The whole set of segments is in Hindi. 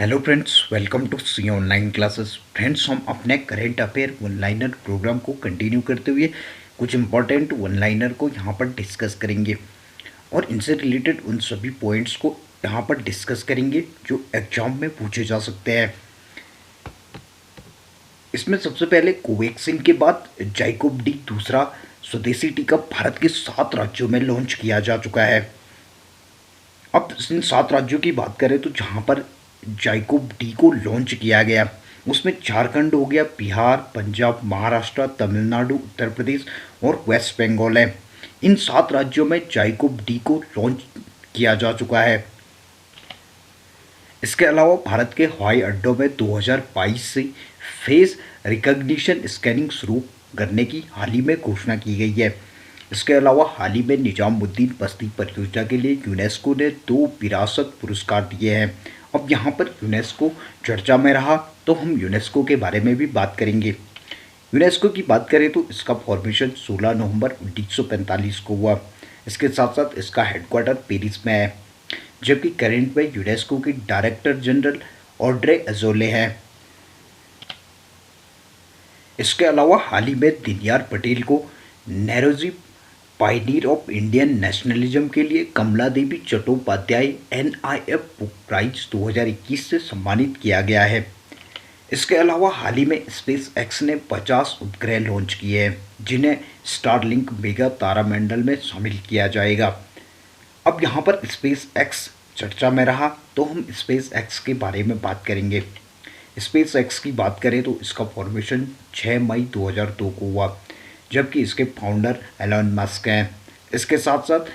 Hello friends, welcome to C online classes. Friends, हम अपने current affair one liner program को कंटिन्यू करते हुए कुछ इंपॉर्टेंट वन लाइनर को यहाँ पर डिस्कस करेंगे और इनसे रिलेटेड उन सभी पॉइंट्स को यहाँ पर डिस्कस करेंगे जो एग्जाम में पूछे जा सकते हैं। इसमें सबसे पहले कोवैक्सीन के बाद जाइकोव डी दूसरा स्वदेशी टीका भारत के 7 राज्यों में लॉन्च किया जा चुका है। अब इन 7 राज्यों की बात करें तो जहाँ पर जाइकोव डी को लॉन्च किया गया उसमें झारखंड हो गया, बिहार, पंजाब, महाराष्ट्र, तमिलनाडु, उत्तर प्रदेश और वेस्ट बंगाल है। इन 7 राज्यों में जाइकोव डी को लॉन्च किया जा चुका है। इसके अलावा भारत के हवाई अड्डों में 2022 से फेस रिकग्निशन स्कैनिंग शुरू करने की हाल ही में घोषणा की गई है। इसके अलावा हाल ही में निजामुद्दीन बस्ती परियोजना के लिए यूनेस्को ने 2 विरासत पुरस्कार दिए हैं। अब यहाँ पर यूनेस्को चर्चा में रहा तो हम यूनेस्को के बारे में भी बात करेंगे। यूनेस्को की बात करें तो इसका फॉर्मेशन 16 नवंबर 1945 को हुआ। इसके साथ साथ इसका हेडक्वार्टर पेरिस में है, जबकि करंट में यूनेस्को के डायरेक्टर जनरल ऑड्रे अजोले हैं। इसके अलावा हाल ही में दीनदयाल पटेल को Nehru ji Pioneer of Indian nationalism के लिए कमला देवी चट्टोपाध्याय NIF बुक प्राइज 2021 से सम्मानित किया गया है। इसके अलावा हाल ही में स्पेस एक्स ने 50 उपग्रह लॉन्च किए हैं, जिन्हें स्टारलिंक मेगा तारामंडल में शामिल किया जाएगा। अब यहाँ पर स्पेस एक्स चर्चा में रहा तो हम स्पेस एक्स के बारे में बात करेंगे। स्पेस एक्स की बात करें तो इसका फॉर्मेशन 6 मई 2002 को हुआ, जबकि इसके फाउंडर एलन मस्क हैं। इसके साथ साथ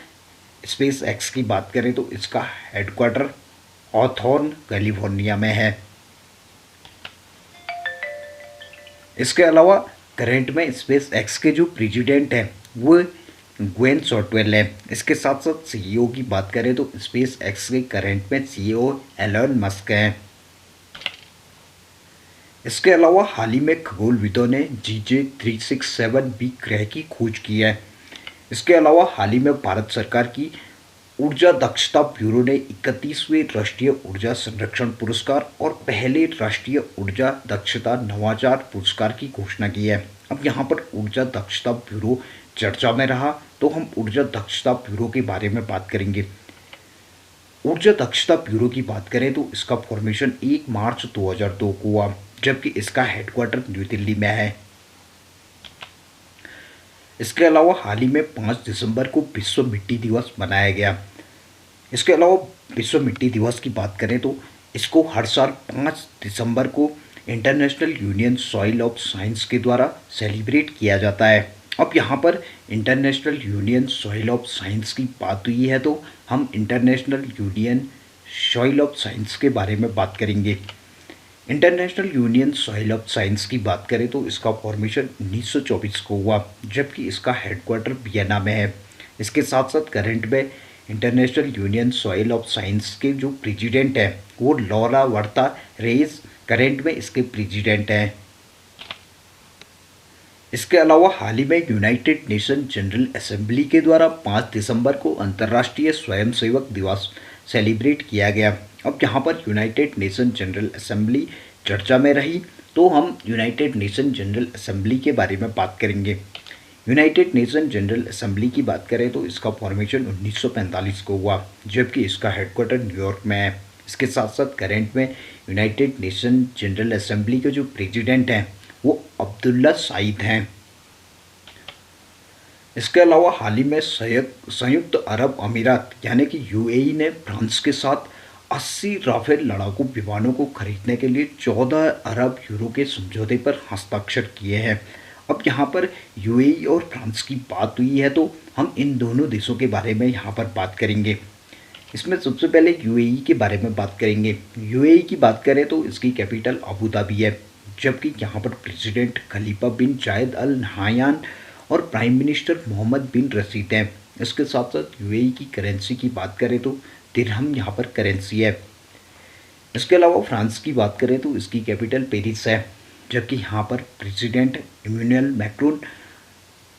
स्पेस एक्स की बात करें तो इसका हेडक्वार्टर हॉथॉर्न कैलिफोर्निया में है। इसके अलावा करंट में स्पेस एक्स के जो प्रेसिडेंट हैं वो ग्वेन शॉर्टवेल है। इसके साथ साथ CEO की बात करें तो स्पेस एक्स के करंट में CEO एलन मस्क हैं। इसके अलावा हाल ही में खगोलविदों ने GJ367b ग्रह की खोज की है। इसके अलावा हाल ही में भारत सरकार की ऊर्जा दक्षता ब्यूरो ने 31वें राष्ट्रीय ऊर्जा संरक्षण पुरस्कार और पहले राष्ट्रीय ऊर्जा दक्षता नवाचार पुरस्कार की घोषणा की है। अब यहाँ पर ऊर्जा दक्षता ब्यूरो चर्चा में रहा तो हम ऊर्जा दक्षता ब्यूरो के बारे में बात करेंगे। ऊर्जा दक्षता ब्यूरो की बात करें तो इसका फॉर्मेशन 1 मार्च 2002 को हुआ, जबकि इसका हेडक्वार्टर न्यू दिल्ली में है। इसके अलावा हाल ही में 5 दिसंबर को विश्व मिट्टी दिवस मनाया गया। इसके अलावा विश्व मिट्टी दिवस की बात करें तो इसको हर साल 5 दिसंबर को international union soil of science के द्वारा सेलिब्रेट किया जाता है। अब यहाँ पर international union soil of science की बात हुई है तो हम international union soil of science के बारे में बात करेंगे। International union soil of science की बात करें तो इसका फॉर्मेशन 1924 को हुआ, जबकि इसका हेडक्वार्टर वियना में है। इसके साथ साथ करंट में international union soil of science के जो प्रेसिडेंट हैं वो लॉरा वर्ता रेस करंट में इसके प्रेसिडेंट हैं। इसके अलावा हाल ही में यूनाइटेड नेशन जनरल असेंबली के द्वारा 5 दिसंबर को अंतर्राष्ट्रीय स्वयंसेवक दिवस सेलिब्रेट किया गया। अब यहाँ पर यूनाइटेड नेशन जनरल असेंबली चर्चा में रही तो हम यूनाइटेड नेशन जनरल असेंबली के बारे में बात करेंगे। यूनाइटेड नेशन जनरल असेंबली की बात करें तो इसका फॉर्मेशन 1945 को हुआ, जबकि इसका हेडक्वार्टर न्यूयॉर्क में है। इसके साथ साथ करंट में यूनाइटेड नेशन जनरल असेंबली के जो प्रेसिडेंट हैं वो अब्दुल्ला शाहिद हैं। इसके अलावा हाल ही में संयुक्त अरब अमीरात यानी कि UAE ने फ्रांस के साथ 80 राफेल लड़ाकू विमानों को खरीदने के लिए 14 अरब यूरो के समझौते पर हस्ताक्षर किए हैं। अब यहाँ पर UAE और फ्रांस की बात हुई है तो हम इन दोनों देशों के बारे में यहाँ पर बात करेंगे। इसमें सबसे पहले UAE के बारे में बात करेंगे। UAE की बात करें तो इसकी कैपिटल अबू धाबी है, जबकि यहाँ पर प्रेसिडेंट खलीफा बिन जायद अल नहयान और प्राइम मिनिस्टर मोहम्मद बिन रशीद हैं। इसके साथ साथ UAE की करेंसी की बात करें तो दिरहम यहाँ पर करेंसी है। इसके अलावा फ्रांस की बात करें तो इसकी कैपिटल पेरिस है, जबकि यहाँ पर प्रेसिडेंट इमैनुअल मैक्रोन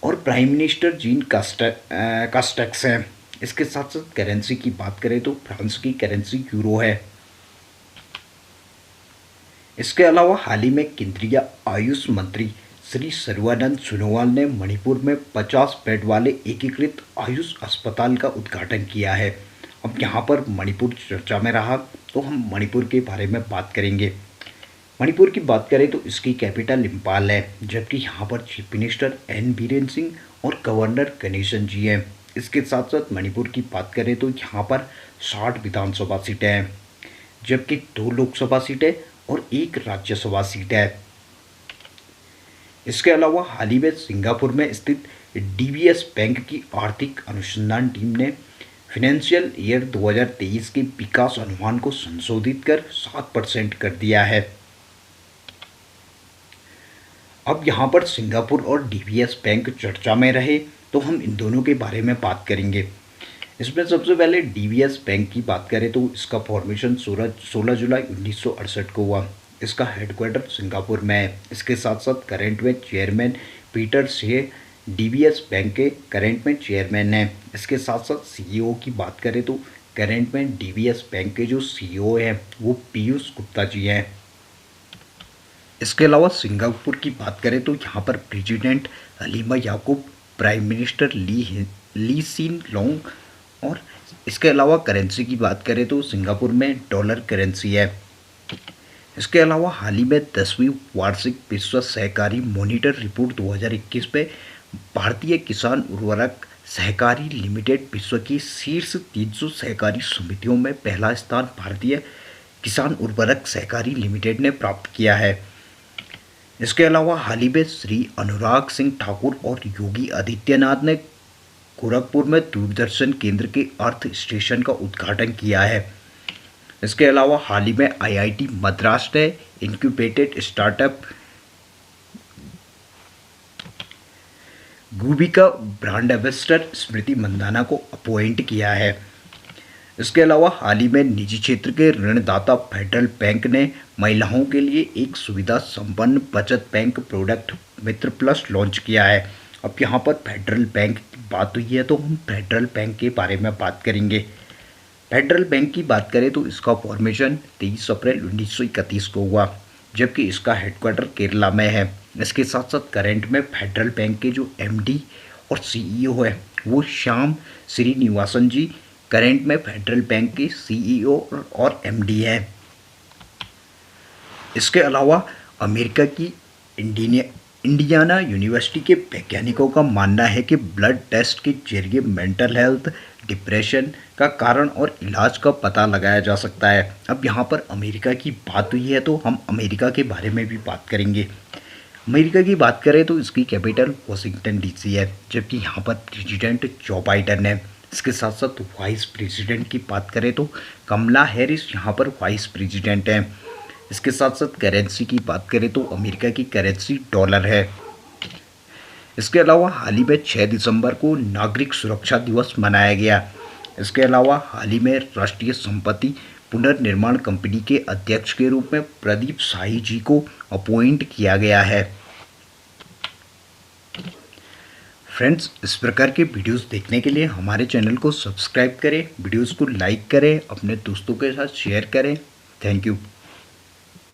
और प्राइम मिनिस्टर जीन कास्टेक्स हैं। इसके साथ साथ करेंसी की बात करें तो फ्रांस की करेंसी यूरो है। इसके अलावा हाल ही में केंद्रीय आयुष मंत्री श्री सर्बानंद सोनोवाल ने मणिपुर में 50 बेड वाले एकीकृत आयुष अस्पताल का उद्घाटन किया है। अब यहाँ पर मणिपुर चर्चा में रहा तो हम मणिपुर के बारे में बात करेंगे। मणिपुर की बात करें तो इसकी कैपिटल इम्फाल है, जबकि यहाँ पर chief minister N Biren Singh और गवर्नर गणेशन जी हैं। इसके साथ साथ मणिपुर की बात करें तो यहाँ पर 60 विधानसभा सीटें हैं, जबकि 2 लोकसभा सीटें और 1 राज्यसभा सीट है। इसके अलावा हाल ही में सिंगापुर में स्थित डीबीएस बैंक की आर्थिक अनुसंधान टीम ने फाइनेंशियल ईयर 2023 के विकास अनुमान को संशोधित कर 7% कर दिया है। अब यहाँ पर सिंगापुर और डीबीएस बैंक चर्चा में रहे तो हम इन दोनों के बारे में बात करेंगे। इसमें सबसे पहले डीबीएस बैंक की बात करें तो इसका फॉर्मेशन 16 जुलाई 1968 को हुआ। इसका हेडक्वार्टर सिंगापुर में है। इसके साथ साथ करंट में चेयरमैन पीटर से डीबीएस बैंक के करंट में चेयरमैन हैं। इसके साथ साथ सीईओ की बात करें तो करंट में डीबीएस बैंक के जो सीईओ हैं वो पीयूष गुप्ता जी हैं। इसके अलावा सिंगापुर की बात करें तो यहाँ पर प्रेसिडेंट हलीमा याकूब, प्राइम मिनिस्टर ली सीन लोंग, और इसके अलावा करेंसी की बात करें तो सिंगापुर में डॉलर करेंसी है। इसके अलावा हाल ही में 10वीं वार्षिक विश्व सहकारी मॉनिटर रिपोर्ट 2021 में भारतीय किसान उर्वरक सहकारी लिमिटेड विश्व की शीर्ष 300 सहकारी समितियों में पहला स्थान भारतीय किसान उर्वरक सहकारी लिमिटेड ने प्राप्त किया है। इसके अलावा हाल ही में श्री अनुराग सिंह ठाकुर और योगी आदित्यनाथ ने गोरखपुर में दूरदर्शन केंद्र के अर्थ स्टेशन का उद्घाटन किया है। इसके अलावा हाल ही में आईआईटी मद्रास ने इंक्यूबेटेड स्टार्टअप गूबी का ब्रांड एम्बेसडर स्मृति मंदाना को अपॉइंट किया है। इसके अलावा हाल ही में निजी क्षेत्र के ऋणदाता फेडरल बैंक ने महिलाओं के लिए एक सुविधा संपन्न बचत बैंक प्रोडक्ट मित्र प्लस लॉन्च किया है। अब यहाँ पर फेडरल बैंक की बात हुई है तो हम फेडरल बैंक के बारे में बात करेंगे। फेडरल बैंक की बात करें तो इसका फॉर्मेशन 23 अप्रैल 1931 को हुआ, जबकि इसका हेडक्वार्टर केरला में है। इसके साथ साथ करंट में फेडरल बैंक के जो एमडी और सीईओ है वो श्याम श्रीनिवासन जी करंट में फेडरल बैंक के सीईओ और एमडी हैं। इसके अलावा अमेरिका की इंडियाना यूनिवर्सिटी के वैज्ञानिकों का मानना है कि ब्लड टेस्ट के जरिए मेंटल हेल्थ डिप्रेशन का कारण और इलाज का पता लगाया जा सकता है। अब यहाँ पर अमेरिका की बात हुई है तो हम अमेरिका के बारे में भी बात करेंगे। अमेरिका की बात करें तो इसकी कैपिटल वाशिंगटन डीसी है, जबकि यहाँ पर प्रेसिडेंट जो बाइडन है। इसके साथ साथ वाइस प्रेसिडेंट की बात करें तो कमला हैरिस यहाँ पर वाइस प्रेसिडेंट हैं। इसके साथ साथ करेंसी की बात करें तो अमेरिका की करेंसी डॉलर है। इसके अलावा हाल ही में 6 दिसंबर को नागरिक सुरक्षा दिवस मनाया गया। इसके अलावा हाल ही में राष्ट्रीय संपत्ति पुनर्निर्माण कंपनी के अध्यक्ष के रूप में प्रदीप शाही जी को अपॉइंट किया गया है। फ्रेंड्स, इस प्रकार के वीडियोस देखने के लिए हमारे चैनल को सब्सक्राइब करें, वीडियोस को लाइक करें, अपने दोस्तों के साथ शेयर करें। Thank you.